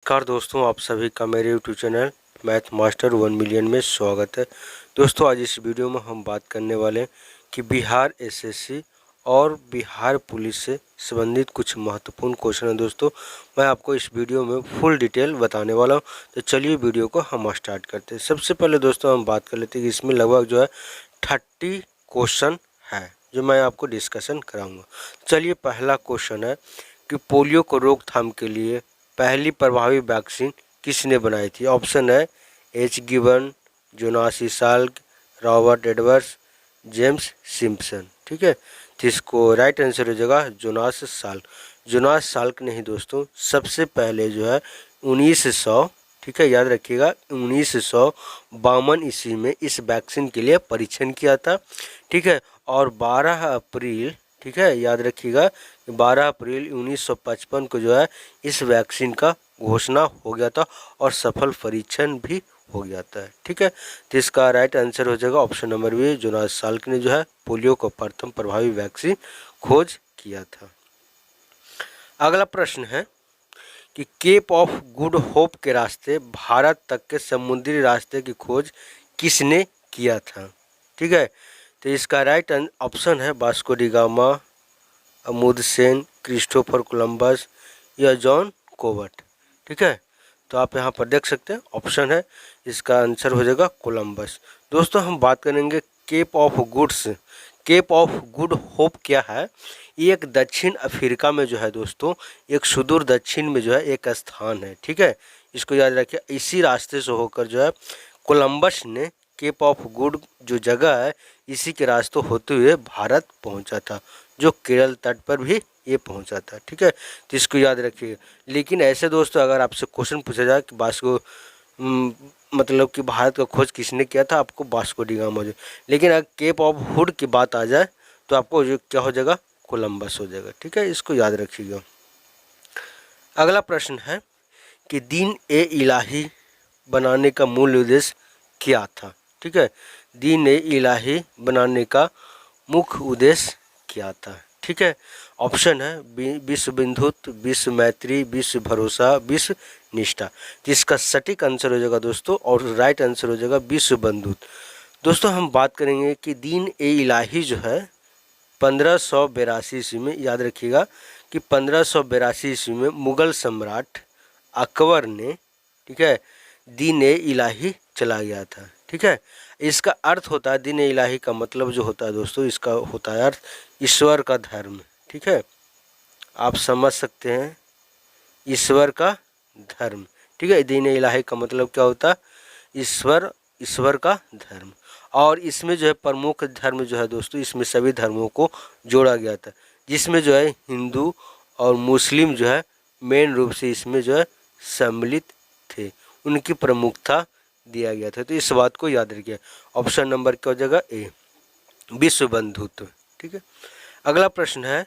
नमस्कार दोस्तों, आप सभी का मेरे YouTube channel math master 1 million में स्वागत है। दोस्तों, आज इस वीडियो में हम बात करने वाले हैं कि बिहार एसएससी और बिहार पुलिस से संबंधित कुछ महत्वपूर्ण क्वेश्चन है। दोस्तों, मैं आपको इस वीडियो में फुल डिटेल बताने वाला हूं, तो चलिए वीडियो को हम स्टार्ट करते हैं। सबसे पहले दोस्तों हम बात कर लेते हैं कि इसमें लगभग जो है 30 क्वेश्चन है जो मैं आपको डिस्कशन कराऊँगा। चलिए, पहला क्वेश्चन है कि पोलियो को रोकथाम के लिए पहली प्रभावी वैक्सीन किसने बनाई थी? ऑप्शन है H given, Jonas Salk, Robert Edwards, James Simpson. ठीक है, तो इसको राइट आंसर हो जाएगा जोनास साल्क। जोनास साल्क ने ही दोस्तों सबसे पहले जो है 1900, ठीक है याद रखिएगा, 1952 ईस्वी में इस वैक्सीन के लिए परीक्षण किया था। ठीक है, और 12 अप्रैल, ठीक है याद रखिएगा, 12 अप्रैल 1955 को जो है इस वैक्सीन का घोषणा हो गया था और सफल परीक्षण भी हो गया था। ठीक है, तो इसका राइट आंसर हो जाएगा option number B, Jonas Salk ने जो है पोलियो को प्रथम प्रभावी वैक्सीन खोज किया था। अगला प्रश्न है कि केप ऑफ गुड होप के रास्ते भारत तक के समुद्री रास्ते की खोज किसने किया था? ठीक है, तो इसका राइट ऑप्शन है Vasco da Gama, Amundsen, Christopher Columbus या जॉन कोवट। ठीक है, तो आप यहाँ पर देख सकते हैं ऑप्शन है, इसका आंसर हो जाएगा कोलंबस। दोस्तों, हम बात करेंगे Cape of Goods. Cape of Good Hope क्या है? ये एक दक्षिण अफ्रीका में जो है दोस्तों, एक सुदूर दक्षिण में जो है एक स्थान है। ठीक है, इसको याद रखिए। इसी रास्ते से होकर जो है कोलंबस ने केप ऑफ गुड जो जगह है इसी के रास्ते होते हुए भारत पहुंचा था, जो केरल तट पर भी ये पहुंचा था। ठीक है, तो इसको याद रखिए। लेकिन ऐसे दोस्तों अगर आपसे क्वेश्चन पूछा जाए कि वास्को मतलब कि भारत का खोज किसने किया था, आपको वास्को डी गामा हो। लेकिन अगर केप ऑफ हुड की बात आ जाए तो आपको जो क्या हो जाएगा, कोलंबस हो जाएगा। ठीक है, इसको याद रखिएगा। अगला प्रश्न है कि दीन ए इलाही बनाने का मूल उद्देश्य क्या था? ठीक है, दीन ए इलाही बनाने का मुख्य उद्देश्य क्या था? ठीक है, ऑप्शन है विश्व बंधुत्व, विश्व मैत्री, विश्व भरोसा, विश्व निष्ठा। तो इसका सटीक आंसर हो जाएगा दोस्तों, और राइट आंसर हो जाएगा विश्व बंधुत्व। दोस्तों, हम बात करेंगे कि दीन ए इलाही जो है 1582 ईस्वी में, याद रखिएगा कि 1582 ईस्वी में मुगल सम्राट अकबर ने, ठीक है, दीन ए इलाही चला गया था। ठीक है, इसका अर्थ होता है, दीन ए इलाही का मतलब जो होता है दोस्तों, इसका होता है अर्थ ईश्वर का धर्म। ठीक है, आप समझ सकते हैं, ईश्वर का धर्म। ठीक है, दीन ए इलाही का मतलब क्या होता है? ईश्वर का धर्म। और इसमें जो है प्रमुख धर्म जो है दोस्तों, इसमें सभी धर्मों को जोड़ा गया था, जिसमें जो है हिंदू और मुस्लिम जो है मेन रूप से इसमें जो है सम्मिलित थे, उनकी प्रमुखता दिया गया था। तो इस बात को याद रखिए। ऑप्शन नंबर क्या हो जाएगा? ए, विश्व बंधुत्व। ठीक है, अगला प्रश्न है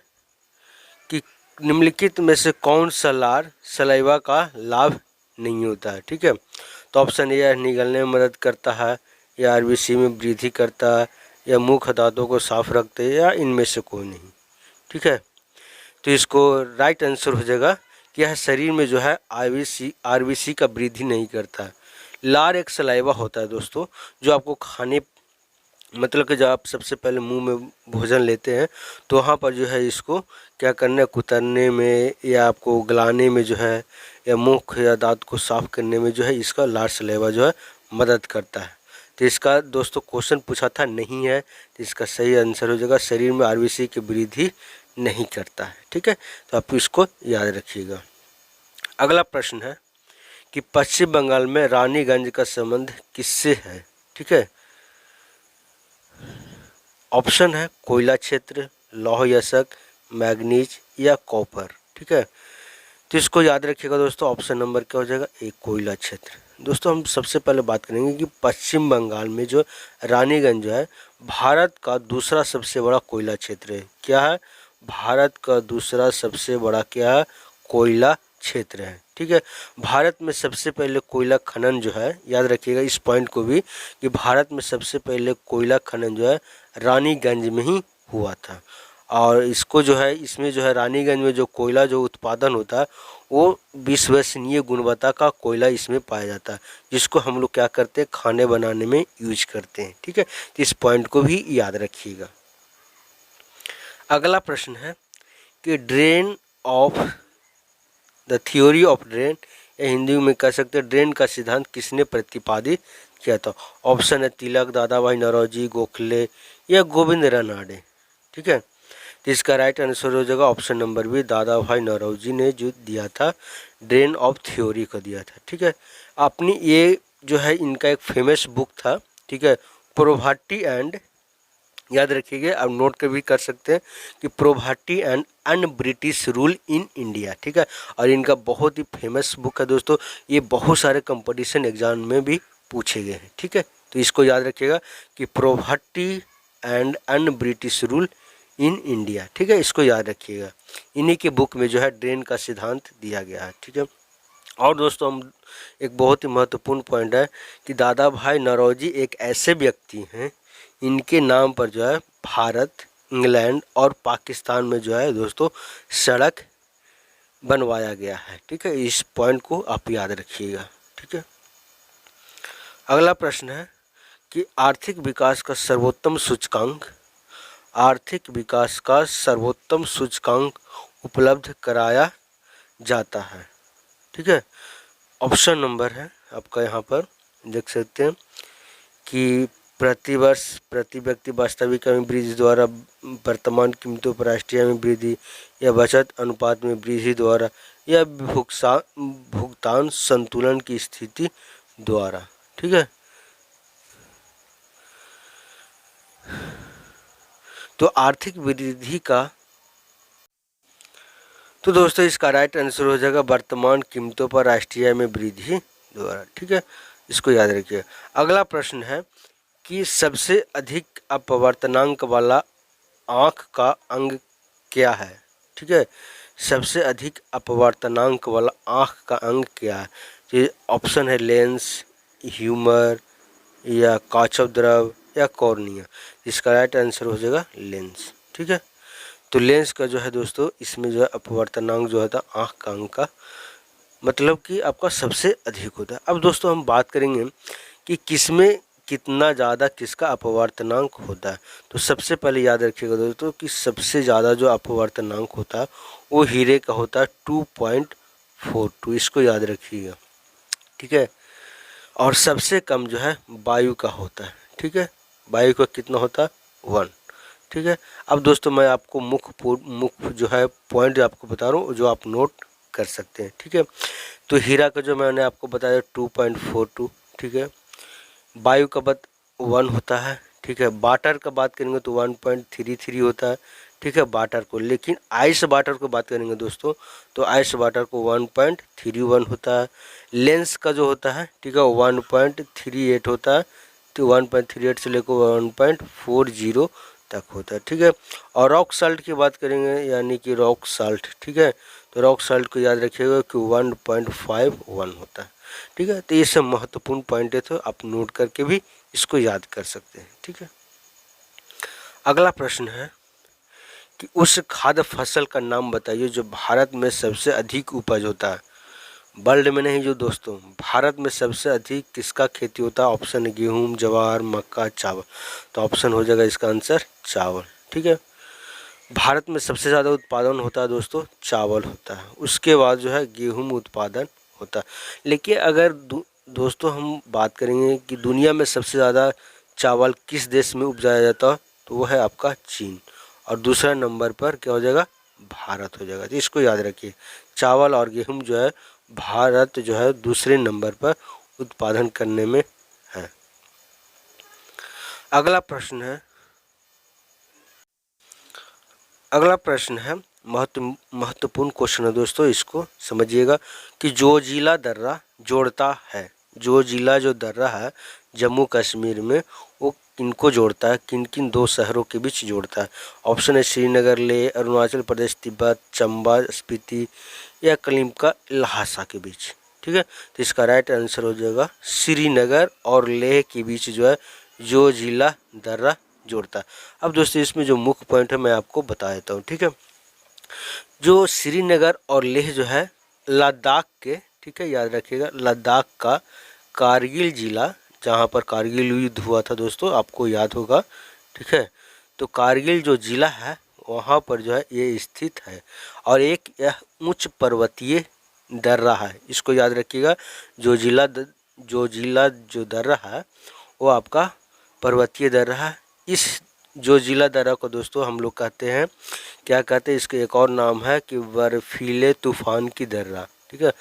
कि निम्नलिखित में से कौन सा लार सलाइवा का लाभ नहीं होता है? ठीक है, तो ऑप्शन ए निगलने में मदद करता है, या आरबीसी में वृद्धि करता है, या मुख्य दांतों को साफ रखते हैं, या इनमें से कोई नहीं। ठीक है, तो इसको राइट आंसर हो जाएगा कि यह शरीर में जो है आरबीसी का वृद्धि नहीं करता है। लार एक सलाइवा होता है दोस्तों, जो आपको खाने, मतलब कि जब आप सबसे पहले मुंह में भोजन लेते हैं तो वहाँ पर जो है इसको क्या करना है, कुतरने में या आपको गलाने में जो है, या मुख या दांत को साफ करने में जो है इसका लार सलाइवा जो है मदद करता है। तो इसका दोस्तों क्वेश्चन पूछा था, नहीं है, तो इसका सही आंसर हो जाएगा शरीर में आरबीसी की वृद्धि नहीं करता है। ठीक है, तो आप इसको याद रखिएगा। अगला प्रश्न है कि पश्चिम बंगाल में रानीगंज का संबंध किससे है? ठीक है, ऑप्शन है कोयला क्षेत्र, लौह यशक, मैग्नीज या कॉपर। ठीक है, तो इसको याद रखिएगा दोस्तों, ऑप्शन नंबर क्या हो जाएगा? एक, कोयला क्षेत्र। दोस्तों, हम सबसे पहले बात करेंगे कि पश्चिम बंगाल में जो रानीगंज जो है भारत का दूसरा सबसे बड़ा कोयला क्षेत्र है। क्या है? भारत का दूसरा सबसे बड़ा क्या है? कोयला क्षेत्र है। ठीक है, भारत में सबसे पहले कोयला खनन जो है, याद रखिएगा इस पॉइंट को भी, कि भारत में सबसे पहले कोयला खनन जो है रानीगंज में ही हुआ था। और इसको जो है, इसमें जो है रानीगंज में जो कोयला जो उत्पादन होता है वो विश्वसनीय गुणवत्ता का कोयला इसमें पाया जाता है, जिसको हम लोग क्या करते हैं, खाने बनाने में यूज करते हैं। ठीक है, तो इस पॉइंट को भी याद रखिएगा। अगला प्रश्न है कि द थ्योरी ऑफ ड्रेन, या हिंदी में कह सकते हैं ड्रेन का सिद्धांत किसने प्रतिपादित किया था। ऑप्शन है तिलक, दादा भाई नौरोजी, गोखले या गोविंद रानडे। ठीक है, तो इसका राइट आंसर हो जाएगा ऑप्शन नंबर बी, दादा भाई नौरोजी ने जो दिया था ड्रेन ऑफ थ्योरी को दिया था। ठीक है, अपनी ये जो है इनका एक फेमस बुक था। ठीक है, प्रोवर्टी एंड, याद रखिएगा, अब नोट कर भी कर सकते हैं कि poverty and un British rule in India. ठीक है, और इनका बहुत ही फेमस बुक है दोस्तों, ये बहुत सारे कंपटीशन एग्जाम में भी पूछे गए हैं। ठीक है, तो इसको याद रखिएगा कि poverty and un British rule in India. ठीक है, इसको याद रखिएगा, इन्हीं के बुक में जो है ड्रेन का सिद्धांत दिया गया है। ठीक है, और दोस्तों हम एक बहुत ही महत्वपूर्ण पॉइंट है कि दादा भाई नौरोजी एक ऐसे व्यक्ति हैं, इनके नाम पर जो है भारत, इंग्लैंड और पाकिस्तान में जो है दोस्तों सड़क बनवाया गया है। ठीक है, इस पॉइंट को आप याद रखिएगा। ठीक है, अगला प्रश्न है कि आर्थिक विकास का सर्वोत्तम सूचकांक, आर्थिक विकास का सर्वोत्तम सूचकांक उपलब्ध कराया जाता है। ठीक है, ऑप्शन नंबर है आपका, यहाँ पर देख सकते हैं कि प्रतिवर्ष प्रति व्यक्ति वास्तविक आय में वृद्धि द्वारा, वर्तमान कीमतों पर राष्ट्रीय आय में वृद्धि, या बचत अनुपात में वृद्धि द्वारा, या भुगतान संतुलन की स्थिति द्वारा। ठीक है, तो आर्थिक वृद्धि का, तो दोस्तों इसका राइट आंसर हो जाएगा वर्तमान कीमतों पर राष्ट्रीय आय में वृद्धि द्वारा। ठीक है, इसको याद रखिए। अगला प्रश्न है कि सबसे अधिक अपवर्तनांक वाला आँख का अंग क्या है। ठीक है, सबसे अधिक अपवर्तनांक वाला आँख का अंग क्या है। ये ऑप्शन है लेंस, ह्यूमर, या काचव द्रव, या कॉर्निया। इसका राइट आंसर हो जाएगा लेंस। ठीक है, तो लेंस का जो है दोस्तों इसमें जो है अपवर्तनांक जो होता है आँख का अंग का, मतलब कि आपका सबसे अधिक होता है। अब दोस्तों हम बात करेंगे कि किसमें कितना ज़्यादा किसका अपवर्तनांक होता है। तो सबसे पहले याद रखिएगा दोस्तों कि सबसे ज़्यादा जो अपवर्तनांक होता है वो हीरे का होता है 2.42, इसको याद रखिएगा। ठीक है, और सबसे कम जो है वायु का होता है। ठीक है, वायु का कितना होता है 1। ठीक है, अब दोस्तों मैं आपको मुख्य जो है पॉइंट आपको बता रहा हूँ जो आप नोट कर सकते हैं। ठीक है, तो हीरा का जो मैंने आपको बताया 2.42। ठीक है, वायु का बात 1 होता है। ठीक है, वाटर का बात करेंगे तो 1.33 होता है। ठीक है, वाटर को, लेकिन आइस वाटर को बात करेंगे दोस्तों तो आइस वाटर को 1.31 होता है। लेंस का जो होता है, ठीक है, 1.38 होता है। तो 1.38 से लेकर 1.40 तक होता है। ठीक है, और रॉक साल्ट की बात करेंगे, यानी कि रॉक साल्ट। ठीक है, तो रॉक साल्ट को याद रखिएगा कि 1.51 होता है। ठीक है, तो ये सब महत्वपूर्ण पॉइंट है, तो आप नोट करके भी इसको याद कर सकते हैं। ठीक है, अगला प्रश्न है कि उस खाद्य फसल का नाम बताइए जो भारत में सबसे अधिक उपज होता है। वर्ल्ड में नहीं जो दोस्तों, भारत में सबसे अधिक किसका खेती होता है। ऑप्शन है गेहूँ, ज्वार, मक्का, चावल। तो ऑप्शन हो जाएगा इसका आंसर चावल। ठीक है, भारत में सबसे ज़्यादा उत्पादन होता है दोस्तों चावल होता है, उसके बाद जो है गेहूँ उत्पादन होता है। लेकिन अगर दोस्तों हम बात करेंगे कि दुनिया में सबसे ज़्यादा चावल किस देश में उपजाया जाता है, तो वो है आपका चीन, और दूसरा नंबर पर क्या हो जाएगा, भारत हो जाएगा। तो इसको याद रखिए, चावल और गेहूँ जो है भारत जो है दूसरे नंबर पर उत्पादन करने में है। अगला प्रश्न है महत्वपूर्ण क्वेश्चन है दोस्तों, इसको समझिएगा कि जो जिला दर्रा जोड़ता है, जो जिला जो दर्रा है जम्मू कश्मीर में, वो किनको जोड़ता है, किन किन दो शहरों के बीच जोड़ता है। ऑप्शन है श्रीनगर, लेह, अरुणाचल प्रदेश, तिब्बत, चंबा, स्पीति, या कलिम्का, लहासा के बीच। ठीक है, तो इसका राइट आंसर हो जाएगा श्रीनगर और लेह के बीच जो है जो जिला दर्रा जोड़ता है। अब दोस्तों इसमें जो मुख्य पॉइंट है मैं आपको बता देता हूँ। ठीक है, जो श्रीनगर और लेह जो है लद्दाख के, ठीक है, याद रखिएगा, लद्दाख का कारगिल जिला, जहाँ पर कारगिल युद्ध हुआ था दोस्तों, आपको याद होगा, ठीक है। तो कारगिल जो जिला है वहाँ पर जो है ये स्थित है, और एक यह उच्च पर्वतीय दर्रा है, इसको याद रखिएगा। जो दर्रा है वो आपका पर्वतीय दर्रा है। इस जो जिला दर्रा को दोस्तों हम लोग कहते हैं, क्या कहते हैं, इसका एक और नाम है कि बर्फीले तूफान की दर्रा, ठीक है,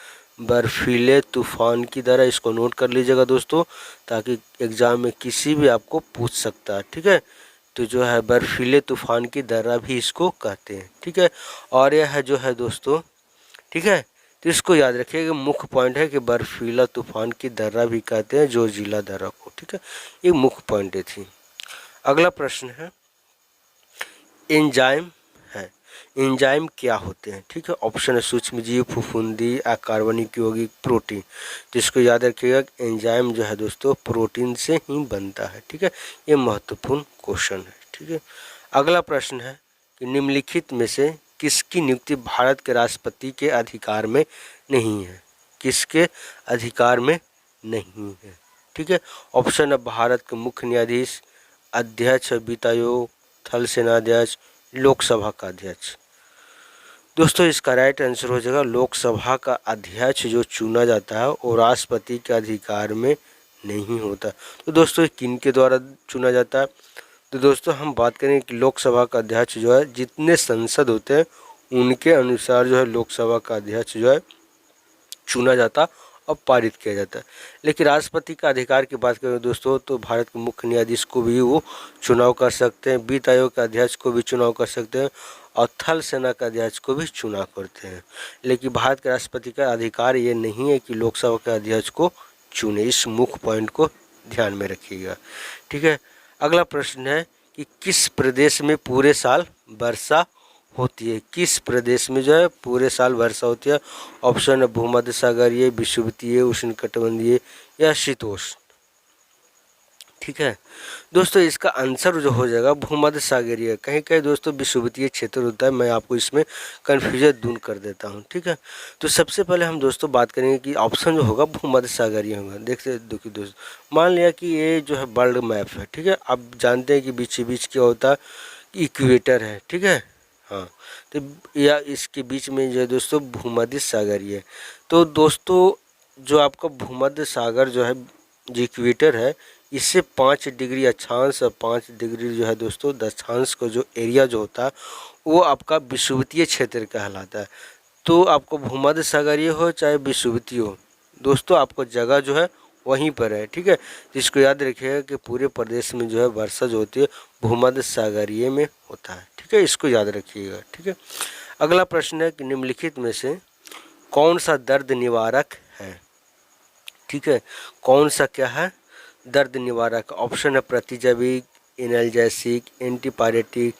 बर्फीले तूफान की दर्रा। इसको नोट कर लीजिएगा दोस्तों, ताकि एग्जाम में किसी भी आपको पूछ सकता है, ठीक है। तो जो है बर्फीले तूफान की दर्रा भी इसको कहते हैं, ठीक है। और यह है जो है दोस्तों, ठीक है, तो इसको याद रखिएगा, मुख्य पॉइंट है कि बर्फीला तूफान की दर्रा भी कहते हैं जो जिला दर्रा को, ठीक है, ये मुख्य पॉइंट थी। अगला प्रश्न है एंजाइम है, एंजाइम क्या होते हैं, ठीक है। ऑप्शन है सूक्ष्मजीव, फफूंदी, अकार्बनिक यौगिक, प्रोटीन। तो इसको याद रखिएगा, एंजाइम जो है दोस्तों प्रोटीन से ही बनता है, ठीक है, ये महत्वपूर्ण क्वेश्चन है, ठीक है। अगला प्रश्न है कि निम्नलिखित में से किसकी नियुक्ति भारत के राष्ट्रपति के अधिकार में नहीं है, किसके अधिकार में नहीं है, ठीक है। ऑप्शन है भारत के मुख्य न्यायाधीश, अध्यक्ष वित्त आयोग, थल सेनाध्यक्ष, लोकसभा का अध्यक्ष। दोस्तों इसका राइट आंसर हो जाएगा लोकसभा का अध्यक्ष जो चुना जाता है वो राष्ट्रपति के अधिकार में नहीं होता। तो दोस्तों किन के द्वारा चुना जाता है, तो दोस्तों हम बात करें कि लोकसभा का अध्यक्ष जो है जितने सांसद होते हैं उनके अनुसार जो है लोकसभा का अध्यक्ष जो है चुना जाता और पारित किया जाता है। लेकिन राष्ट्रपति का अधिकार की बात करें दोस्तों तो भारत के मुख्य न्यायाधीश को भी वो चुनाव कर सकते हैं, वित्त आयोग के अध्यक्ष को भी चुनाव कर सकते हैं और थल सेना के अध्यक्ष को भी चुनाव करते हैं। लेकिन भारत के राष्ट्रपति का अधिकार ये नहीं है कि लोकसभा के अध्यक्ष को चुने, इस मुख्य पॉइंट को ध्यान में रखिएगा, ठीक है। अगला प्रश्न है कि किस प्रदेश में पूरे साल वर्षा होती है, किस प्रदेश में जो है पूरे साल वर्षा होती है। ऑप्शन है भूमध्य सागरीय, विषुवतीय, उष्णकटिबंधीय या शीतोष्ण, ठीक है। दोस्तों इसका आंसर जो हो जाएगा भूमध्य सागरीय, कहीं कहीं दोस्तों विषुवतीय क्षेत्र होता है, मैं आपको इसमें कन्फ्यूजन दूर कर देता हूं, ठीक है। तो सबसे पहले हम दोस्तों बात करेंगे कि ऑप्शन जो होगा भूमध्य सागरीय होगा। देखते देखिए दोस्तों, मान लिया कि ये जो है वर्ल्ड मैप है, ठीक है, आप जानते हैं कि बीच बीच क्या होता है, इक्वेटर है, ठीक है, हाँ, तो या इसके बीच में जो है दोस्तों भूमध्य सागरीय है। तो दोस्तों जो आपका भूमध्य सागर जो है जो इक्वेटर है इससे 5 डिग्री अक्षांश और 5 डिग्री जो है दोस्तों दक्षांश को जो एरिया जो होता है वो आपका विषुवतीय क्षेत्र कहलाता है। तो आपको भूमध्य सागरीय हो चाहे विषुवतीय हो दोस्तों, आपको जगह जो है वहीं पर है, ठीक है। जिसको याद रखिएगा कि पूरे प्रदेश में जो है वर्षा जो होती है भूमध्य सागरीय में होता है, ठीक है, इसको याद रखिएगा, ठीक है। अगला प्रश्न है कि निम्नलिखित में से कौन सा दर्द निवारक है, ठीक है, कौन सा क्या है दर्द निवारक। ऑप्शन है प्रतिजैविक, एनाल्जेसिक, एंटीपायरेटिक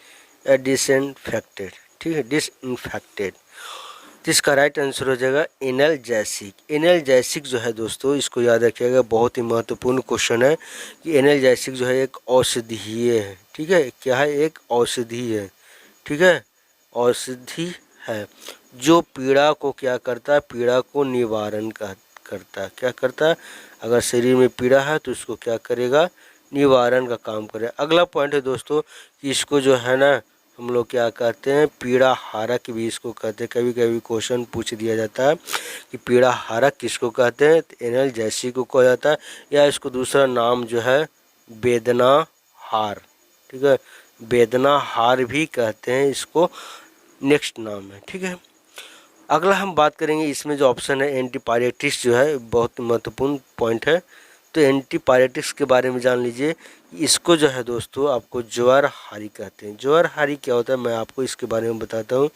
या डिसइंफेक्टेड, ठीक है, डिसइंफेक्टेड। जिसका राइट आंसर हो जाएगा एनाल्जेसिक। एनाल्जेसिक जो है दोस्तों इसको याद रखिएगा, बहुत ही महत्वपूर्ण क्वेश्चन है कि एनाल्जेसिक जो है एक औषधीय है, ठीक है, क्या है, एक औषधि है, ठीक है, औषधि है जो पीड़ा को क्या करता है, पीड़ा को निवारण करता है, क्या करता है, अगर शरीर में पीड़ा है तो इसको क्या करेगा, निवारण का काम करे। अगला पॉइंट है दोस्तों कि इसको जो है ना हम लोग क्या कहते हैं, पीड़ा हारक भी इसको कहते हैं। कभी कभी क्वेश्चन पूछ दिया जाता है कि पीड़ा हारक किसको कहते हैं, तो एनाल्जेसिक को कहा जाता है, या इसको दूसरा नाम जो है वेदना हार, ठीक है, वेदना हार भी कहते हैं इसको, नेक्स्ट नाम है, ठीक है। अगला हम बात करेंगे इसमें जो ऑप्शन है एंटीपायरेटिक्स जो है बहुत महत्वपूर्ण पॉइंट है। तो एंटीपायरेटिक्स के बारे में जान लीजिए, इसको जो है दोस्तों आपको ज्वरहारी कहते हैं। ज्वरहारी क्या होता है मैं आपको इसके बारे में बताता हूँ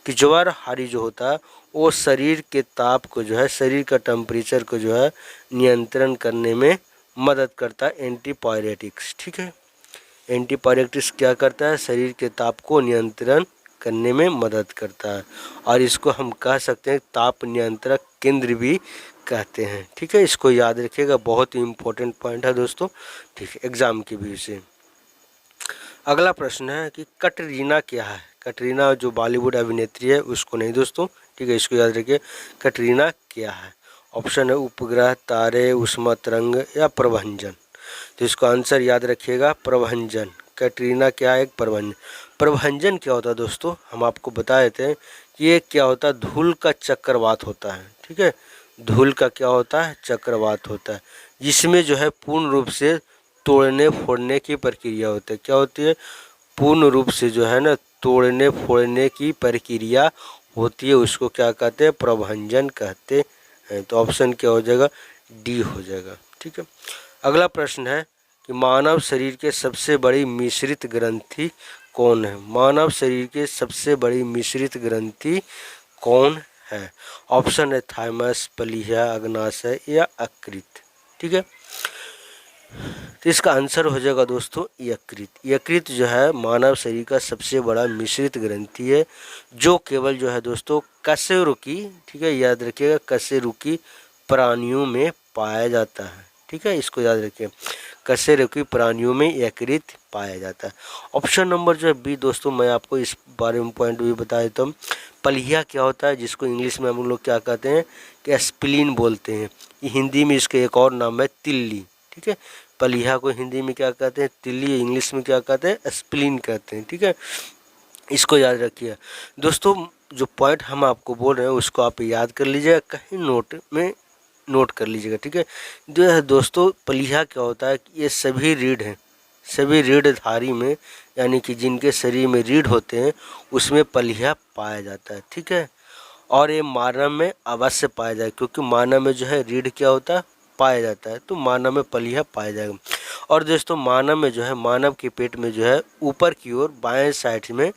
कि ज्वरहारी जो होता है वो शरीर के ताप को जो है, शरीर का टेम्परेचर को जो है नियंत्रण करने में मदद करता है एंटीपायरेटिक्स, ठीक है। एंटीपायरेटिक्स क्या करता है, शरीर के ताप को नियंत्रण करने में मदद करता है, और इसको हम कह सकते हैं ताप नियंत्रक केंद्र भी कहते हैं, ठीक है। इसको याद रखिएगा, बहुत ही इम्पोर्टेंट पॉइंट है दोस्तों, ठीक है, एग्जाम के व्यू से। अगला प्रश्न है कि कटरीना क्या है। कटरीना जो बॉलीवुड अभिनेत्री है उसको नहीं दोस्तों, ठीक है, इसको याद रखिए। कैटरीना क्या है? ऑप्शन है उपग्रह, तारे, ऊष्मा तरंग या प्रभंजन। तो इसको आंसर याद रखिएगा, प्रभंजन। कैटरीना क्या है? एक प्रभंजन। प्रभंजन क्या होता है दोस्तों? हम आपको बता देते हैं कि ये क्या होता है, धूल का चक्रवात होता है। ठीक है, धूल का क्या होता है? चक्रवात होता है, जिसमें जो है पूर्ण रूप से तोड़ने फोड़ने की प्रक्रिया होती है। क्या होती है? पूर्ण रूप से जो है ना तोड़ने फोड़ने की प्रक्रिया होती है, उसको क्या कहते हैं? प्रभंजन कहते हैं। तो ऑप्शन क्या हो जाएगा? डी हो जाएगा। ठीक है, अगला प्रश्न है कि मानव शरीर के सबसे बड़ी मिश्रित ग्रंथि कौन है? मानव शरीर के सबसे बड़ी मिश्रित ग्रंथि कौन है? ऑप्शन है थाइमस, प्लीहा, अग्नाशय या यकृत। ठीक है, तो इसका आंसर हो जाएगा दोस्तों यकृत। यकृत जो है मानव शरीर का सबसे बड़ा मिश्रित ग्रंथि है, जो केवल जो है दोस्तों कशेरुकी, ठीक है याद रखिएगा, कशेरुकी प्राणियों में पाया जाता है। ठीक है, इसको याद रखिए, कशेरुकी प्राणियों में यकृत पाया जाता है। ऑप्शन नंबर जो है बी दोस्तों, मैं आपको इस बारे में पॉइंट भी बता देता हूँ। प्लीहा क्या होता है, जिसको इंग्लिश में हम लोग क्या कहते हैं कि स्प्लीन बोलते हैं। हिंदी में इसका एक और नाम है तिल्ली। ठीक है, प्लीहा को हिंदी में क्या कहते हैं? तिल्ली। इंग्लिश में क्या कहते हैं? स्प्लीन कहते हैं। ठीक है, इसको याद रखिए दोस्तों। जो पॉइंट हम आपको बोल रहे हैं उसको आप याद कर लीजिएगा, कहीं नोट में नोट कर लीजिएगा। ठीक है, जो है दोस्तों प्लीहा क्या होता है कि ये सभी रीढ़ हैं, सभी रीढ़धारी में, यानी कि जिनके शरीर में रीढ़ होते हैं उसमें प्लीहा पाया जाता है। ठीक है, और ये मानव में अवश्य पाया जाए, क्योंकि मानव में जो है रीढ़ क्या होता है? पाया जाता है, तो मानव में प्लीहा पाया जाएगा। और दोस्तों मानव में जो है, मानव के पेट में जो है ऊपर की ओर बाएं साइड में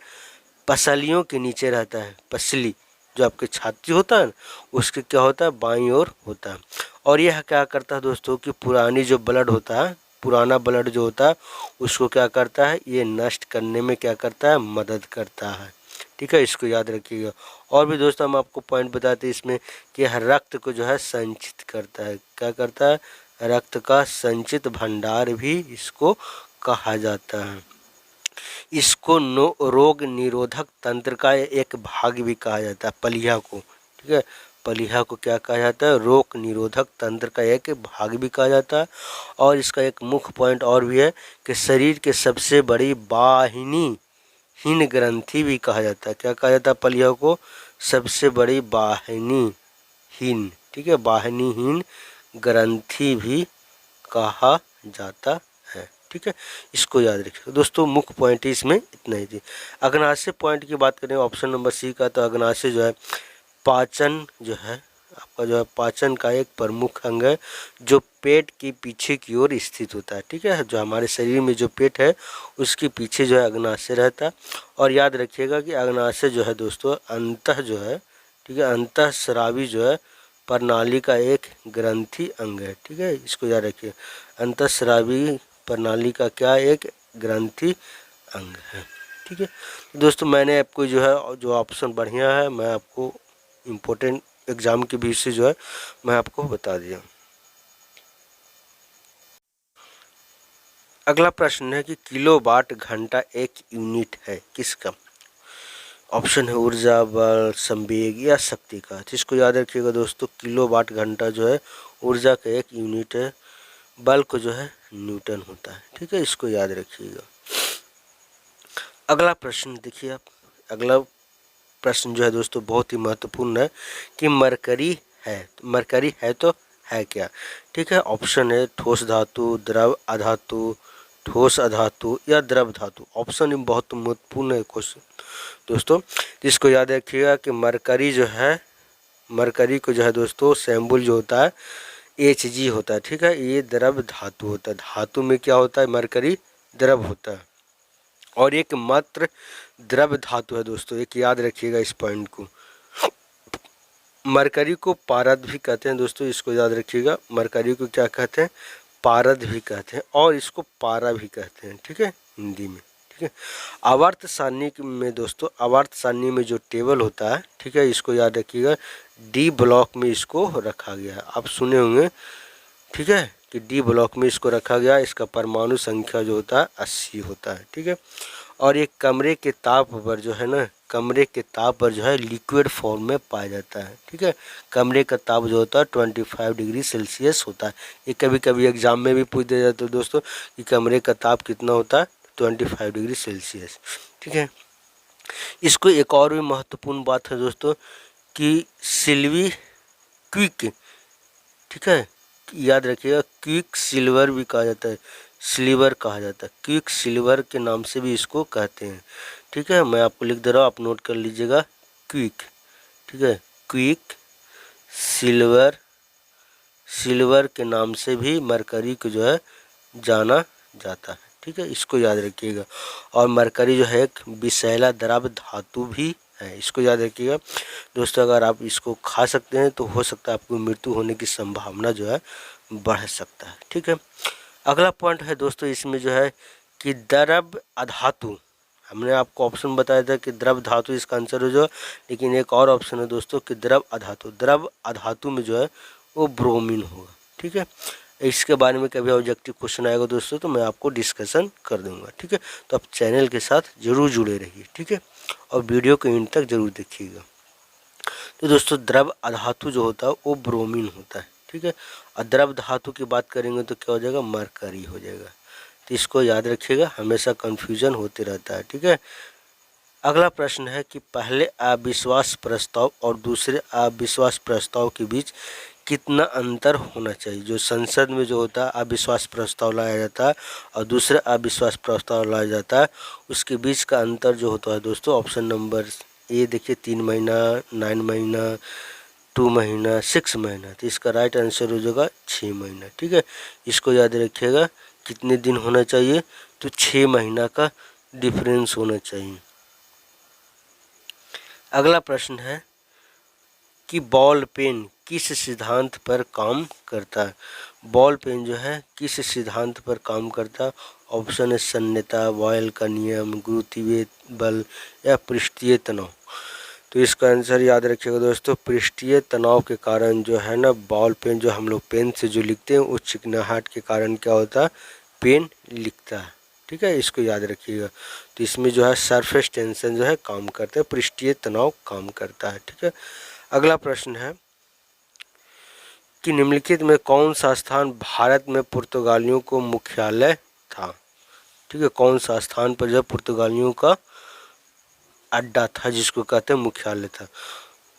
पसलियों के नीचे रहता है। पसली जो आपके छाती होता है उसके क्या होता है? बाईं ओर होता है। और यह क्या करता है दोस्तों कि पुरानी जो ब्लड होता है, पुराना ब्लड जो होता है उसको क्या करता है? ये नष्ट करने में क्या करता है? मदद करता है। ठीक है, इसको याद रखिएगा। और भी दोस्तों हम आपको पॉइंट बताते हैं इसमें कि यह रक्त को जो है संचित करता है। क्या करता है? रक्त का संचित भंडार भी इसको कहा जाता है। इसको रोग निरोधक तंत्र का एक भाग भी कहा जाता है, प्लीहा को। ठीक है, प्लीहा को क्या कहा जाता है? रोग निरोधक तंत्र का एक भाग भी कहा जाता है। और इसका एक मुख्य पॉइंट और भी है कि शरीर के सबसे बड़ी वाहिनी हीन ग्रंथि भी कहा जाता है। क्या कहा जाता है प्लीहा को? सबसे बड़ी वाहिनी हीन। ठीक है, वाहिनीहीन ग्रंथि भी कहा जाता है। ठीक है, इसको याद रखिएगा दोस्तों। मुख्य पॉइंट इसमें इतना ही थी। अग्नाशय पॉइंट की बात करें ऑप्शन नंबर सी का, तो अग्नाशय जो है पाचन जो है आपका जो है पाचन का एक प्रमुख अंग है, जो पेट के पीछे की ओर स्थित होता है। ठीक है, जो हमारे शरीर में जो पेट है उसके पीछे जो है अग्नाशय रहता है। और याद रखिएगा कि अग्नाशय जो है दोस्तों अंतः जो है, ठीक है, अंतःस्रावी जो है प्रणाली का एक ग्रंथि अंग है। ठीक है, इसको याद रखिए, अंतःस्रावी प्रणाली का क्या एक ग्रंथि अंग है। ठीक है दोस्तों, मैंने आपको जो है जो ऑप्शन बढ़िया है मैं आपको इम्पोर्टेंट एग्जाम के बीच से जो है मैं आपको बता दिया। अगला प्रश्न है कि किलोवाट घंटा एक यूनिट है किसका? ऑप्शन है ऊर्जा, बल, संवेग या शक्ति का। जिसको याद रखिएगा दोस्तों, किलोवाट घंटा जो है ऊर्जा का एक यूनिट है, बल को जो है न्यूटन होता है। ठीक है, इसको याद रखिएगा। अगला प्रश्न देखिए आप, अगला प्रश्न जो है दोस्तों बहुत ही महत्वपूर्ण है कि मरकरी है, मरकरी है तो है क्या? ठीक है, ऑप्शन है ठोस धातु, द्रव अधातु, ठोस अधातु या द्रव धातु। ऑप्शन बहुत महत्वपूर्ण है क्वेश्चन दोस्तों, जिसको याद रखिएगा कि मरकरी जो है, मरकरी को जो है दोस्तों सिंबल जो होता है Hg होता है। ठीक है, ये द्रव धातु होता है। धातु में क्या होता है? मरकरी द्रव होता है और एक मात्र द्रव धातु है दोस्तों, एक याद रखिएगा इस पॉइंट को। मरकरी को पारद भी कहते हैं दोस्तों, इसको याद रखिएगा। मरकरी को क्या कहते हैं? पारद भी कहते हैं और इसको पारा भी कहते हैं। ठीक है, हिंदी में। ठीक है, आवर्त सारणी में दोस्तों, आवर्त सारणी में जो टेबल होता है, ठीक है, इसको याद रखिएगा, डी ब्लॉक में इसको रखा गया है। आप सुने होंगे, ठीक है, कि डी ब्लॉक में इसको रखा गया। इसका परमाणु संख्या जो होता है 80 होता है। ठीक है, और एक कमरे के ताप पर जो है ना, कमरे के ताप पर जो है लिक्विड फॉर्म में पाया जाता है। ठीक है, कमरे का ताप जो होता है 25 डिग्री सेल्सियस होता है। ये कभी कभी एग्जाम में भी पूछ दिया जाता है दोस्तों कि कमरे का ताप कितना होता है, 25 डिग्री सेल्सियस। ठीक है, इसको एक और भी महत्वपूर्ण बात है दोस्तों कि सिल्वी क्विक, ठीक है, याद रखिएगा, क्विक सिल्वर भी कहा जाता है, सिल्वर कहा जाता है, क्विक सिल्वर के नाम से भी इसको कहते हैं। ठीक है, मैं आपको लिख दे रहा हूँ, आप नोट कर लीजिएगा, क्विक। ठीक है, क्विक सिल्वर, सिल्वर के नाम से भी मरकरी को जो है जाना जाता है। ठीक है, इसको याद रखिएगा। और मरकरी जो है एक विषैला द्रव धातु भी है, इसको याद रखिएगा दोस्तों। अगर आप इसको खा सकते हैं तो हो सकता है आपको मृत्यु होने की संभावना जो है बढ़ सकता है। ठीक है, अगला पॉइंट है दोस्तों इसमें जो है कि द्रव अधातु। हमने आपको ऑप्शन बताया था कि द्रव धातु इसका आंसर हो जो, लेकिन एक और ऑप्शन है दोस्तों कि द्रव अधातु। द्रव अधातु में जो है वो ब्रोमीन होगा। ठीक है, इसके बारे में कभी ऑब्जेक्टिव क्वेश्चन आएगा दोस्तों तो मैं आपको डिस्कशन कर दूंगा। ठीक है, तो आप चैनल के साथ जरूर जुड़े रहिए। ठीक है, और वीडियो को एंड तक जरूर देखिएगा। तो दोस्तों द्रव अधातु जो होता है वो ब्रोमीन होता है। ठीक है, और द्रव धातु की बात करेंगे तो क्या हो जाएगा, मरकरी हो जाएगा। तो इसको याद रखिएगा, हमेशा कंफ्यूजन होते रहता है। ठीक है, अगला प्रश्न है कि पहले अविश्वास प्रस्ताव और दूसरे अविश्वास प्रस्ताव के बीच कितना अंतर होना चाहिए। जो संसद में जो होता है अविश्वास प्रस्ताव लाया जाता है और दूसरा अविश्वास प्रस्ताव लाया जाता है, उसके बीच का अंतर जो होता है दोस्तों, ऑप्शन नंबर ए देखिए, 3 महीना, 9 महीना, 2 महीना, 6 महीना। तो इसका राइट आंसर हो जाएगा 6 महीना। ठीक है, इसको याद रखिएगा, कितने दिन होना चाहिए, तो 6 महीना का डिफरेंस होना चाहिए। अगला प्रश्न है कि बॉल पेन किस सिद्धांत पर काम करता है। बॉल पेन जो है किस सिद्धांत पर काम करता है, ऑप्शन है सन्यता, बॉयल का नियम, गुरुत्वीय बल या पृष्ठीय तनाव। तो इसका आंसर याद रखिएगा दोस्तों, पृष्ठीय तनाव के कारण जो है ना बॉल पेन, जो हम लोग पेन से जो लिखते हैं उस चिकनाहट के कारण क्या होता है, पेन लिखता है। ठीक है, इसको याद रखिएगा। तो इसमें जो है सरफेस टेंशन जो है काम करता है, पृष्ठीय तनाव काम करता है। ठीक है, अगला प्रश्न है कि निम्नलिखित में कौन सा स्थान भारत में पुर्तगालियों को मुख्यालय था। ठीक है, कौन सा स्थान पर जब पुर्तगालियों का अड्डा था जिसको कहते हैं मुख्यालय था।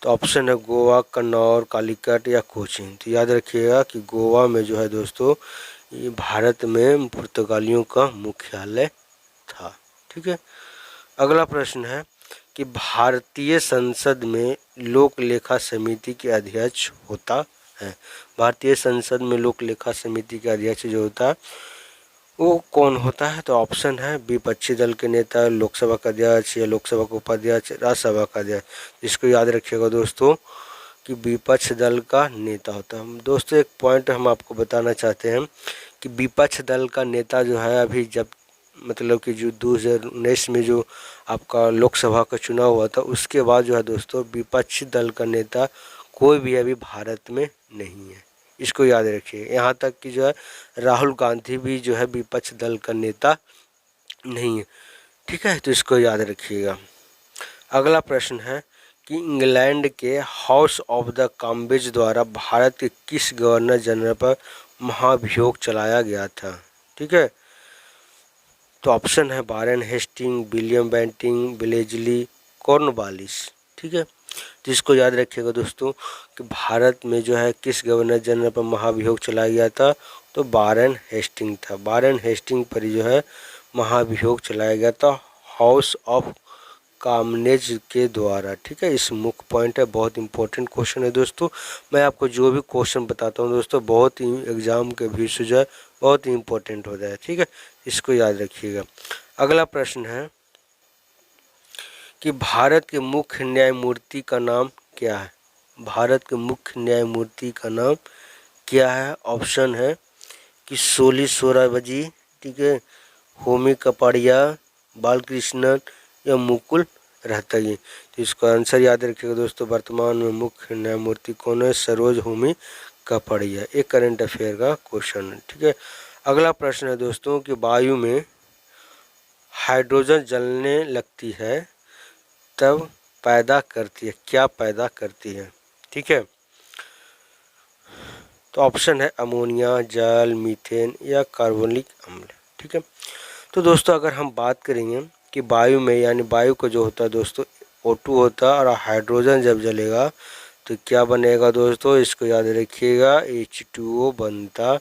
तो ऑप्शन है गोवा, कन्नौर, कालीकट या कोचीन। तो याद रखिएगा कि गोवा में जो है दोस्तों ये भारत में पुर्तगालियों का मुख्यालय था। ठीक है, अगला प्रश्न है कि भारतीय संसद में लोक लेखा समिति के अध्यक्ष होता है। भारतीय संसद में लोक लेखा समिति के अध्यक्ष जो होता है वो कौन होता है। तो ऑप्शन है विपक्षी दल के नेता, लोकसभा का अध्यक्ष या लोकसभा का उपाध्यक्ष, राज्यसभा का अध्यक्ष। इसको याद रखिएगा दोस्तों कि विपक्ष दल का नेता होता है। दोस्तों एक पॉइंट हम आपको बताना चाहते हैं कि विपक्ष दल का नेता जो है अभी जब मतलब कि जो 2019 में जो आपका लोकसभा का चुनाव हुआ था उसके बाद जो है दोस्तों विपक्षी दल का नेता कोई भी अभी भारत में नहीं है। इसको याद रखिए, यहाँ तक कि जो है राहुल गांधी भी जो है विपक्ष दल का नेता नहीं है। ठीक है, तो इसको याद रखिएगा। अगला प्रश्न है कि इंग्लैंड के हाउस ऑफ द कॉमन्स द्वारा भारत के किस गवर्नर जनरल पर महाभियोग चलाया गया था। ठीक है, तो ऑप्शन है वारेन हेस्टिंग, विलियम बेंटिंग, ब्लेजली, कॉर्नवालिस। ठीक है, तो इसको याद रखिएगा दोस्तों कि भारत में जो है किस गवर्नर जनरल पर महाभियोग चलाया गया था, तो वारेन हेस्टिंग था। वारेन हेस्टिंग पर जो है महाभियोग चलाया गया था हाउस ऑफ कॉमन्स के द्वारा। ठीक है, इस मुख्य पॉइंट है, बहुत इंपॉर्टेंट क्वेश्चन है दोस्तों। मैं आपको जो भी क्वेश्चन बताता हूँ दोस्तों बहुत ही एग्जाम के भी से जो है बहुत ही इंपॉर्टेंट होता है। ठीक है, इसको याद रखिएगा। अगला प्रश्न है कि भारत के मुख्य न्यायमूर्ति का नाम क्या है। भारत के मुख्य न्यायमूर्ति का नाम क्या है। ऑप्शन है कि सोली सोराबजी, ठीक है, होमी कपाड़िया, बालकृष्णन या मुकुल रहतगी। तो इसका आंसर याद रखिएगा दोस्तों, वर्तमान में मुख्य न्यायमूर्ति कौन है, सरोज होमी कपाड़िया। एक करंट अफेयर का क्वेश्चन है। ठीक है, अगला प्रश्न है दोस्तों कि वायु में हाइड्रोजन जलने लगती है तब पैदा करती है, क्या पैदा करती है? ठीक है, तो ऑप्शन है अमोनिया, जल, मीथेन या कार्बोनिक अम्ल। ठीक है, तो दोस्तों अगर हम बात करेंगे कि वायु में, यानी वायु को जो होता है दोस्तों O2 होता है, और हाइड्रोजन जब जलेगा तो क्या बनेगा दोस्तों? इसको याद रखिएगा, H2O बनता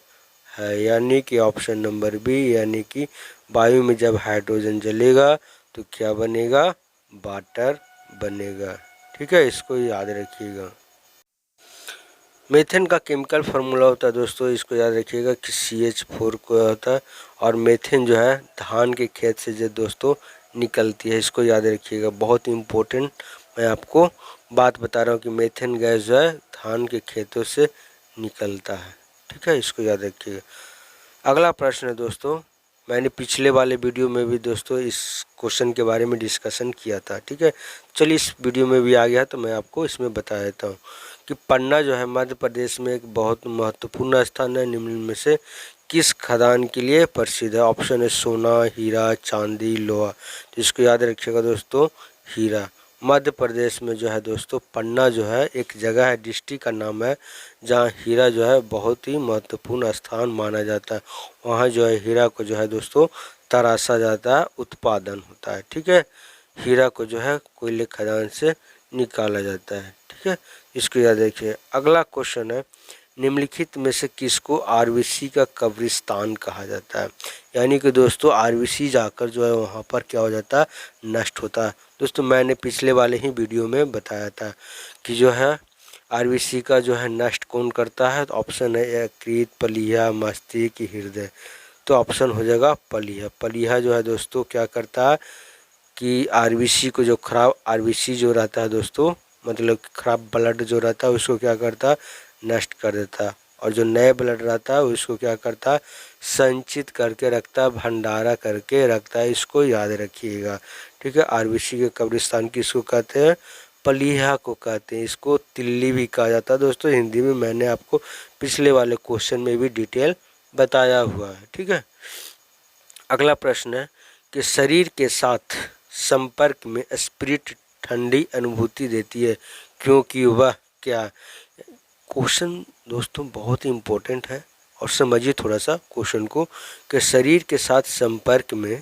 है, यानी कि ऑप्शन नंबर बी, यानी कि वायु में जब हाइड्रोजन जलेगा तो क्या बनेगा? वाटर बनेगा। ठीक है, इसको याद रखिएगा। मीथेन का केमिकल फार्मूला होता है दोस्तों, इसको याद रखिएगा कि CH4 को होता है, और मीथेन जो है धान के खेत से जो दोस्तों निकलती है, इसको याद रखिएगा। बहुत इम्पोर्टेंट मैं आपको बात बता रहा हूँ कि मीथेन गैस जो है धान के खेतों से निकलता है। ठीक है, इसको याद रखिएगा। अगला प्रश्न है दोस्तों, मैंने पिछले वाले वीडियो में भी दोस्तों इस क्वेश्चन के बारे में डिस्कशन किया था। ठीक है, चलिए इस वीडियो में भी आ गया तो मैं आपको इसमें बता देता हूँ कि पन्ना जो है मध्य प्रदेश में एक बहुत महत्वपूर्ण स्थान है। निम्न में से किस खदान के लिए प्रसिद्ध है? ऑप्शन है सोना, हीरा, चांदी, लोहा। तो इसको याद रखिएगा दोस्तों, हीरा। मध्य प्रदेश में जो है दोस्तों पन्ना जो है एक जगह है, डिस्ट्रिक्ट का नाम है, जहाँ हीरा जो है बहुत ही महत्वपूर्ण स्थान माना जाता है। वहाँ जो है हीरा को जो है दोस्तों तराशा जाता है, उत्पादन होता है। ठीक है, हीरा को जो है कोयले खदान से निकाला जाता है। ठीक है, इसको याद रखिए। अगला क्वेश्चन है, निम्नलिखित में से किसको आरबीसी का कब्रिस्तान कहा जाता है? यानी कि दोस्तों आरबीसी जाकर जो है वहाँ पर क्या हो जाता है? नष्ट होता है। दोस्तों मैंने पिछले वाले ही वीडियो में बताया था कि जो है आरबीसी का जो है नष्ट कौन करता है? तो ऑप्शन है यकृत, पलीहा, मस्तिष्क, हृदय। तो ऑप्शन हो जाएगा पलीहा। पलीहा जो है दोस्तों क्या करता है कि आरबीसी को, जो खराब आरबीसी जो रहता है दोस्तों, मतलब खराब ब्लड जो रहता है उसको क्या करता है? नष्ट कर देता है। और जो नए ब्लड रहता है उसको क्या करता है? संचित करके रखता है, भंडारा करके रखता है। इसको याद रखिएगा। ठीक है, आरबीसी के कब्रिस्तान किसको कहते हैं? पलीहा को कहते हैं। इसको तिल्ली भी कहा जाता है दोस्तों हिंदी में, मैंने आपको पिछले वाले क्वेश्चन में भी डिटेल बताया हुआ है। ठीक है, अगला प्रश्न है कि शरीर के साथ संपर्क में स्पिरिट ठंडी अनुभूति देती है, क्योंकि वह क्या? क्वेश्चन दोस्तों बहुत ही इम्पोर्टेंट है, और समझिए थोड़ा सा क्वेश्चन को कि शरीर के साथ संपर्क में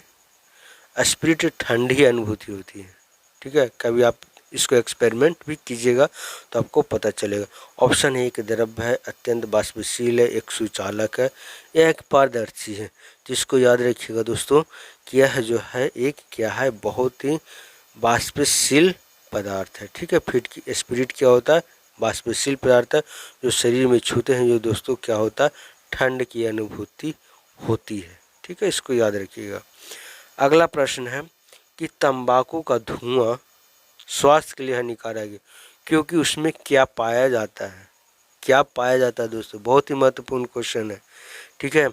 स्पिरिट ठंडी अनुभूति होती है। ठीक है, कभी आप इसको एक्सपेरिमेंट भी कीजिएगा तो आपको पता चलेगा। ऑप्शन है एक द्रव्य है, अत्यंत वाष्पशील है, एक सुचालक है, या एक पारदर्शी है। तो इसको याद रखिएगा दोस्तों कि यह जो है एक क्या है? बहुत ही वाष्पशील पदार्थ है। ठीक है, फिट की स्पिरिट क्या होता है? वाष्पशील पदार्थ है, जो शरीर में छूते हैं जो दोस्तों क्या होता है? ठंड की अनुभूति होती है। ठीक है, इसको याद रखिएगा। अगला प्रश्न है कि तंबाकू का धुआं स्वास्थ्य के लिए हानिकारक है, क्योंकि उसमें क्या पाया जाता है? क्या पाया जाता है दोस्तों? बहुत ही महत्वपूर्ण क्वेश्चन है। ठीक है,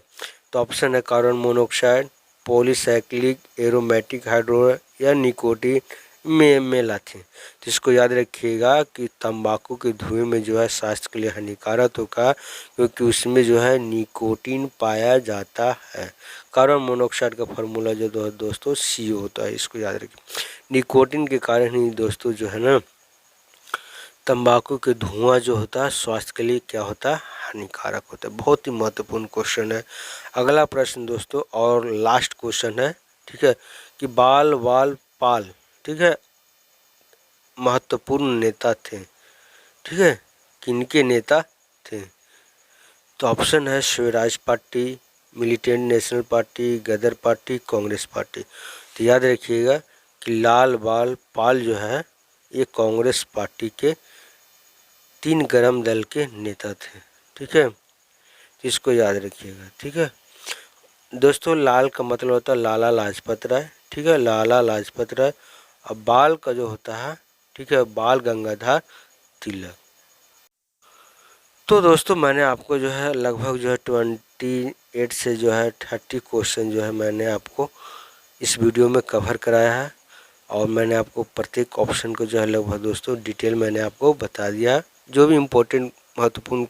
तो ऑप्शन है carbon monoxide, polycyclic aromatic hydrogen, या निकोटीन मेलाथिन। तो इसको याद रखिएगा कि तंबाकू के धुएं में जो है स्वास्थ्य के लिए हानिकारक होगा, क्योंकि उसमें जो है निकोटीन पाया जाता है। कार्बन मोनोऑक्साइड का फार्मूला जो दोस्तों CO होता है, इसको याद रखिए। निकोटीन के कारण ही दोस्तों जो है ना तंबाकू के धुआं जो होता है स्वास्थ्य के लिए क्या होता है? हानिकारक होता है। बहुत ही महत्वपूर्ण क्वेश्चन है। अगला प्रश्न दोस्तों और लास्ट क्वेश्चन है। ठीक है, कि बाल वाल पाल, ठीक है, महत्वपूर्ण नेता थे। ठीक है, किनके नेता थे? तो ऑप्शन है Swaraj party, militant national party, Ghadar party, Congress party. तो याद रखिएगा कि लाल बाल पाल जो है ये कांग्रेस पार्टी के 3 गर्म दल के नेता थे। ठीक है, इसको याद रखिएगा। ठीक है दोस्तों, लाल का मतलब होता है लाला लाजपत राय। ठीक है, लाला लाजपत राय। अब बाल का जो होता है, ठीक है, बाल गंगाधर तिलक। तो दोस्तों मैंने आपको जो है लगभग जो है 28 से जो है 30 क्वेश्चन जो है मैंने आपको इस वीडियो में कवर कराया है, और मैंने आपको प्रत्येक ऑप्शन को जो है लगभग दोस्तों डिटेल मैंने आपको बता दिया है। जो भी इम्पोर्टेंट महत्वपूर्ण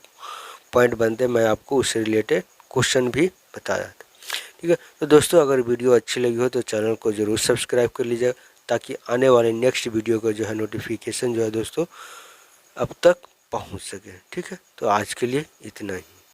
पॉइंट बनते मैं आपको उससे रिलेटेड क्वेश्चन भी बताया था। ठीक है, तो दोस्तों अगर वीडियो अच्छी लगी हो तो चैनल को ज़रूर सब्सक्राइब कर लीजिएगा, ताकि आने वाले नेक्स्ट वीडियो का जो है नोटिफिकेशन जो है दोस्तों अब तक पहुंच सके। ठीक है, तो आज के लिए इतना ही।